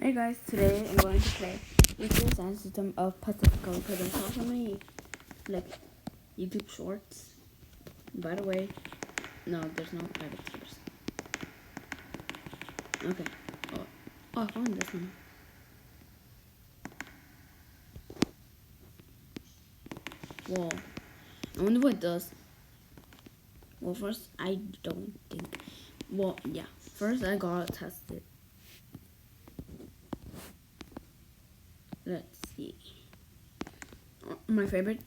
Hey guys, today I'm going to play with the sound system of Pacifico because I saw so many YouTube shorts. By the way, no, there's no editors. Okay. Oh, I found this one. Whoa. I wonder what it does. Well, first, I don't think. Well, yeah. First, I gotta test it. Let's see. My favorite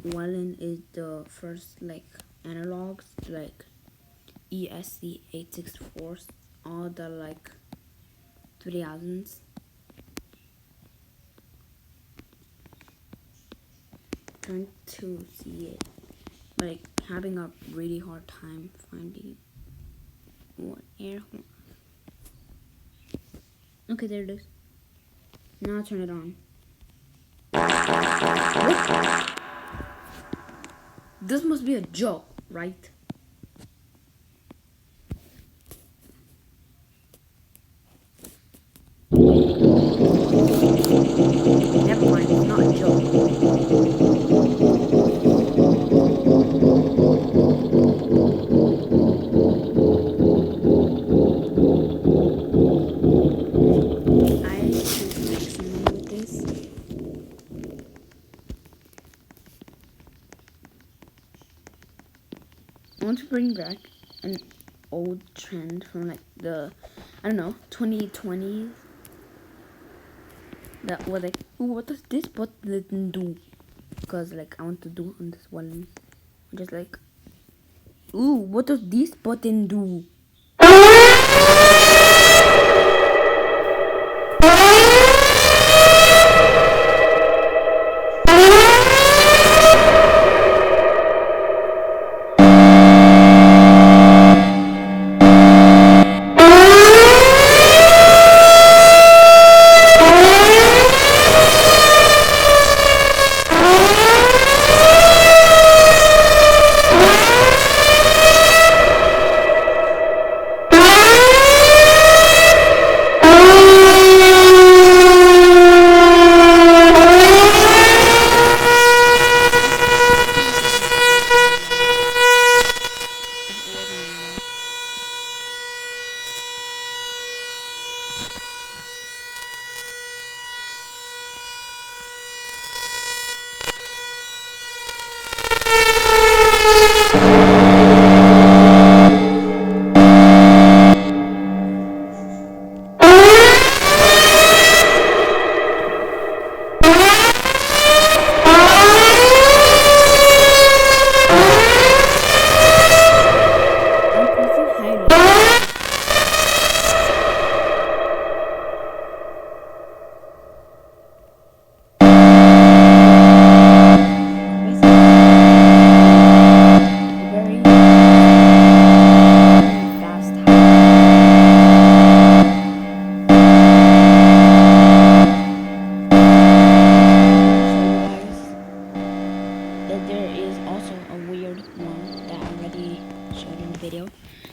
violin is the first, analogs, ESC 864, all the 3000s. Trying to see it, but having a really hard time finding one air horn. Okay, there it is. Now turn it on. What? This must be a joke, right? Never mind, it's not a joke. I can't make sound with this. I want to bring back an old trend from the, I don't know, 2020s. That was ooh, what does this button do? Because I want to do on this one. Just ooh, what does this button do?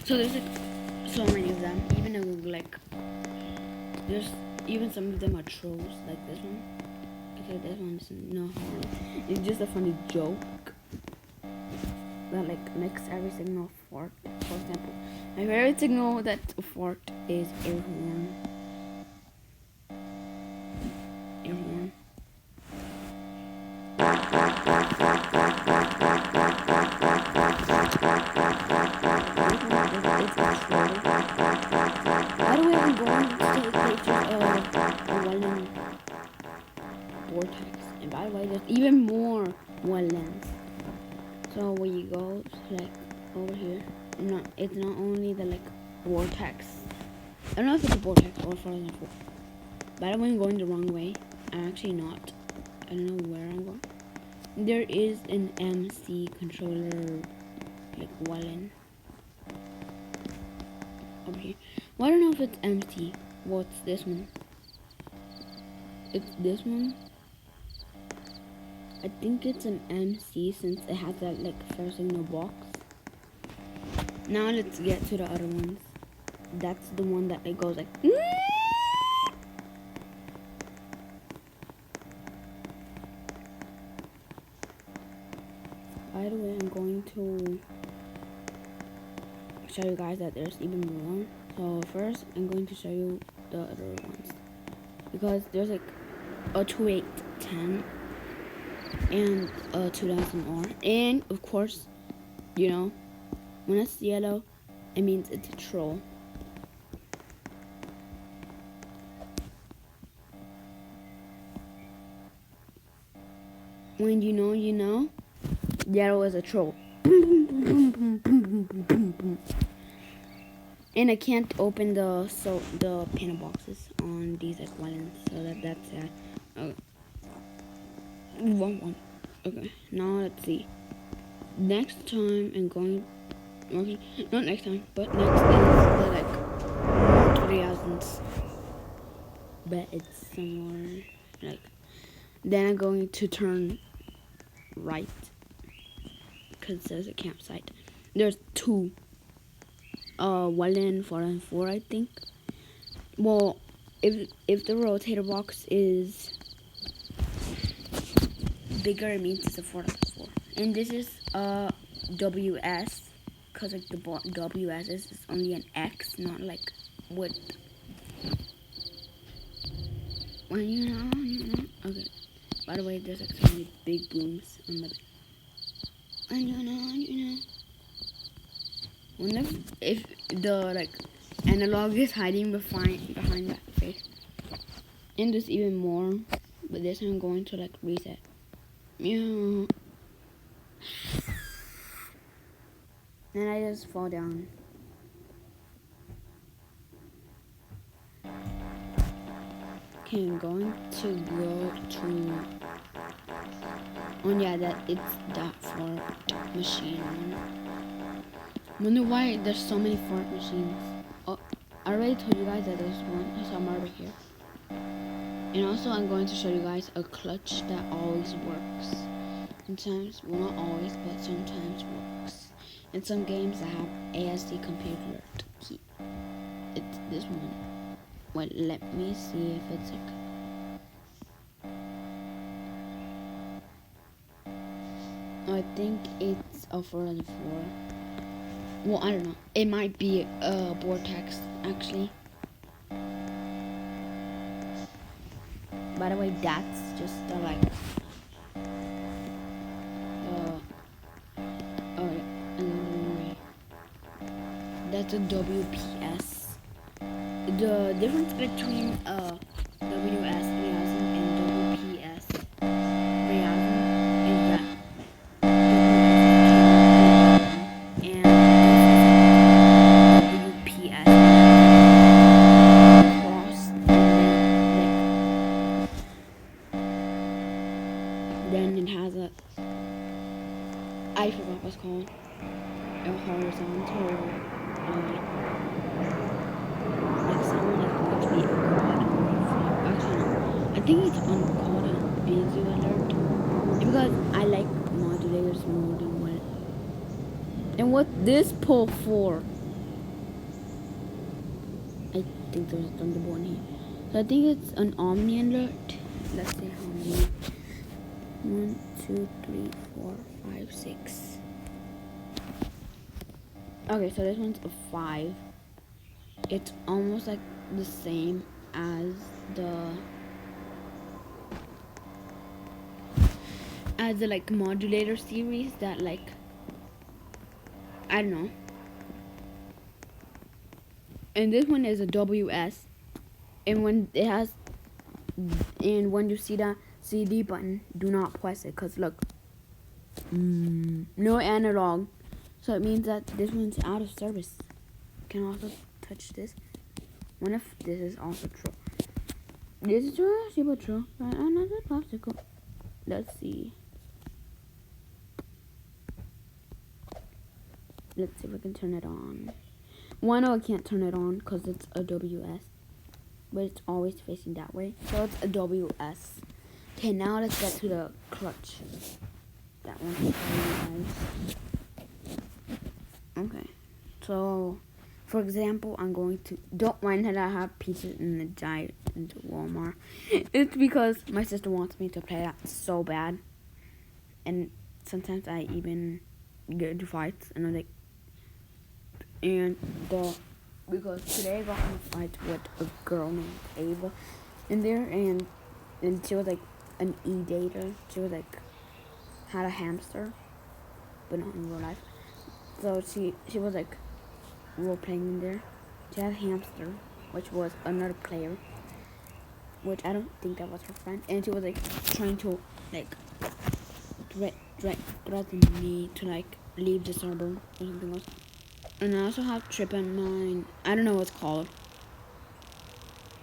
So there's so many of them. Even there's even some of them are trolls, like this one. Okay, this one is no harm. It's just a funny joke that makes every signal fart. For example, my favorite signal that fart is air horn. Air horn. By the way, I'm going to take pictures of the violin vortex. And by the way, there's even more violins. So when you go over here, it's not only the vortex. I don't know if it's a vortex or for example. By the way, I'm going the wrong way. I'm actually not. I don't know where I'm going. There is an MC controller violin over here. Well, I don't know if it's MC. What's this one? It's this one. I think it's an MC since it has that first signal box. Now let's get to the other ones. That's the one that goes by the way, I'm going to show you guys that there's even more. So first, I'm going to show you the other ones because there's like a 2810 and a 2000R, and of course, you know, when it's yellow, it means it's a troll. When you know, yellow is a troll. And I can't open the panel boxes on these violins, so that's it. Okay. One. Okay, now let's see. Next time I'm going. Okay, not next time, but next is the like 3000s. But it's somewhere like. Then I'm going to turn right because there's a campsite. There's two. 1 and 4 and 4, I think. Well, if the rotator box is bigger, it means it's a 4 and 4. And this is a WS, because like the WS is only an X, not like what. When you know. Okay. By the way, there's like so many big booms on the. And you know. Wonder if the like analog is hiding behind that face. And there's even more, but this I'm going to like reset. Meow. Then I just fall down. Okay, I'm going to go to. Oh yeah, that it's that fart machine. Wonder why there's so many fart machines. Oh, I already told you guys that there's one. So I'm over here. And also I'm going to show you guys a clutch that always works. Sometimes, well not always, but sometimes works. In some games I have ASD computer key. It's this one. Wait, let me see if it's like. I think it's a 4 and 4. Well, I don't know. It might be a vortex, actually. By the way, that's just the like. Oh yeah, that's a WPS. The difference between WS 3000 and WPS 3000 is that and WPS cross, and then it has a, I forgot what's called, a horizontal like someone like literally a quad. Actually no, I think it's called a busy alert because I like modulators more than what. And what this pull for? I think there's a thunderbolt in here. So I think it's an omni alert. Let's see how many. 1, 2, 3, 4, 5, 6. Okay, so this one's a 5. It's almost like the same as the like modulator series that like, I don't know. And this one is a WS. And when it has, and when you see that CD button, do not press it, cause look, no analog. So it means that this one's out of service. You can also touch this. What if this is also true? This is true, super true. But another Pacifico. Let's see. Let's see if I can turn it on. Well, I know I can't turn it on because it's a WS. But it's always facing that way. So it's a WS. Okay, now let's get to the clutch. That one's nice. Okay. So, for example, I'm going to... Don't mind that I have pieces in the giant Walmart. It's because my sister wants me to play that so bad. And sometimes I even get into fights, and I'm like, because today I got in a fight with a girl named Ava in there, and she was like an e-dater. She was like had a hamster, but not in real life. So she was like role playing in there. She had a hamster, which was another player, which I don't think that was her friend, and she was like trying to like threaten me to like leave the server or something else. And I also have trip in mind. I don't know what's called.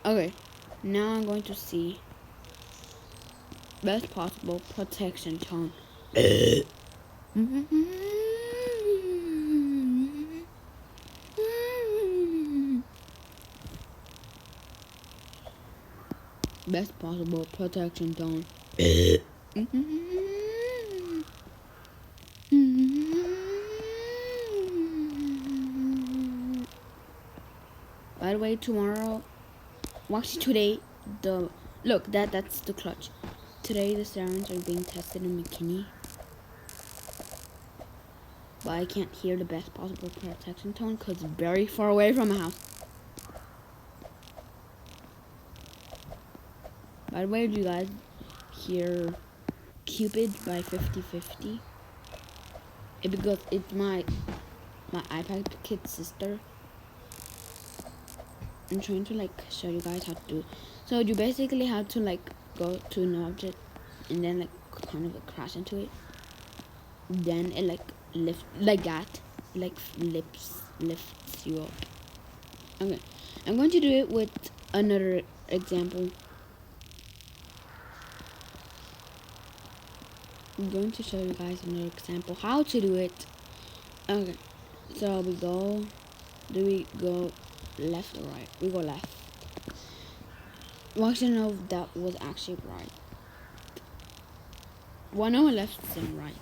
Okay, now I'm going to see best possible protection tone. Best possible protection tone. By the way, tomorrow, well, actually today, that's the clutch. Today the sirens are being tested in McKinney, but I can't hear the best possible protection tone because it's very far away from my house. By the way, do you guys hear Cupid by 50/50? Because it's my iPad kid's sister. I'm trying to like show you guys how to do it. So you basically have to like go to an object and then like kind of like crash into it. Then it like lifts like that, like lifts you up. Okay, I'm going to do it with another example. I'm going to show you guys another example how to do it. Okay, so do we go left or right? We go left. Well, actually, no, that was actually right. Well, no, left and right.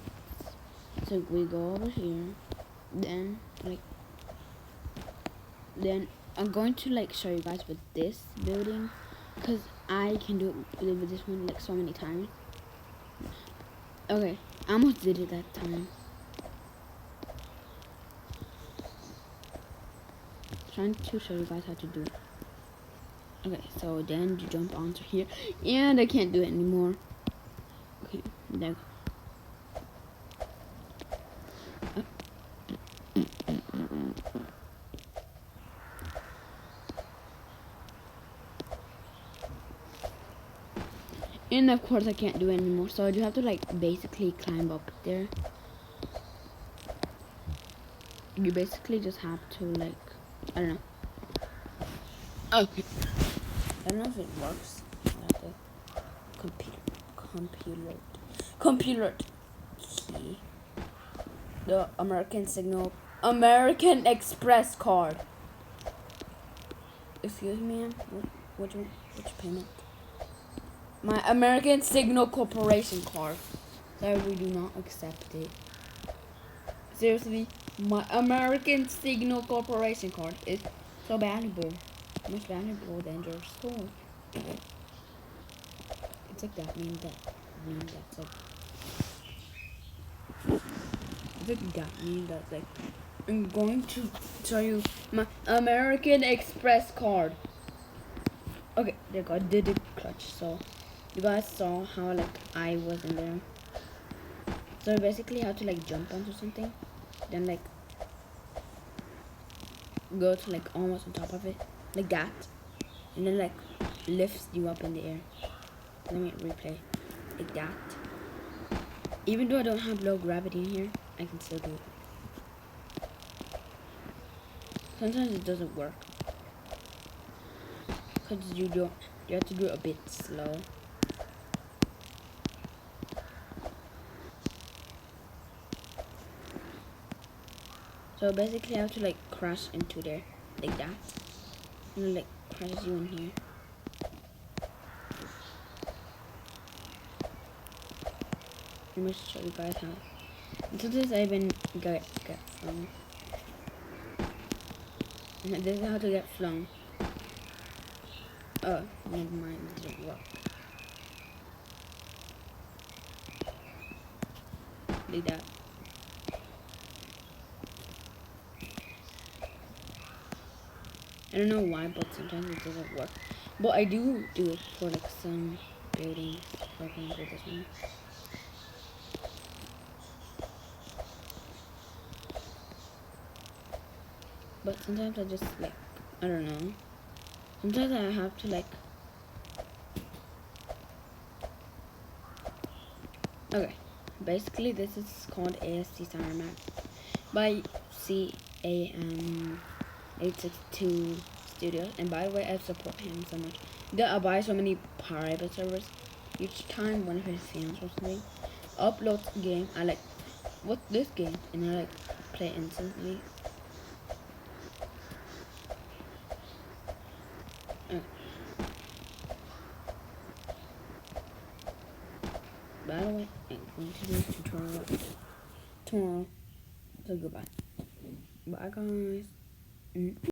So we go over here, then I'm going to like show you guys with this building, because I can do it with this one like so many times. Okay, I almost did it that time. Trying to show you guys how to do it. Okay, so then you jump onto here, and I can't do it anymore. Okay, there. And of course I can't do it anymore, so you have to like basically climb up there. You basically just have to like, I don't know. Okay. I don't know if it works. I have to computer key. The American Express card. Excuse me, which payment? My American Signal Corporation card. Sorry, we do not accept it. Seriously, my American Signal Corporation card is so valuable. Much valuable than your school. It's like that mean that's like I'm going to show you my American Express card. Okay, there you go. I did it clutch. So you guys saw how like I was in there. So basically how to like jump onto something, then like go to like almost on top of it, like that, and then like lifts you up in the air. Let me replay, like that. Even though I don't have low gravity in here, I can still do it. Sometimes it doesn't work, because you have to do it a bit slow. So basically I have to like crash into there, like that, and then like crashes you in here. Let me show you guys how. And sometimes I even get flung. And this is how to get flung. Oh, never mind, it didn't work. like that. I don't know why, but sometimes it doesn't work. But I do it for like some buildings. For example, this one. But sometimes I just like, I don't know. Sometimes I have to like. Okay, basically this is called ASC Siren Map by CAM862 Studios. And by the way, I support him so much. I buy so many private servers. Each time one of his fans or something uploads a game, I like, what's this game? And I like play instantly. By the way, I'm going to do a tutorial tomorrow. So goodbye. Bye guys.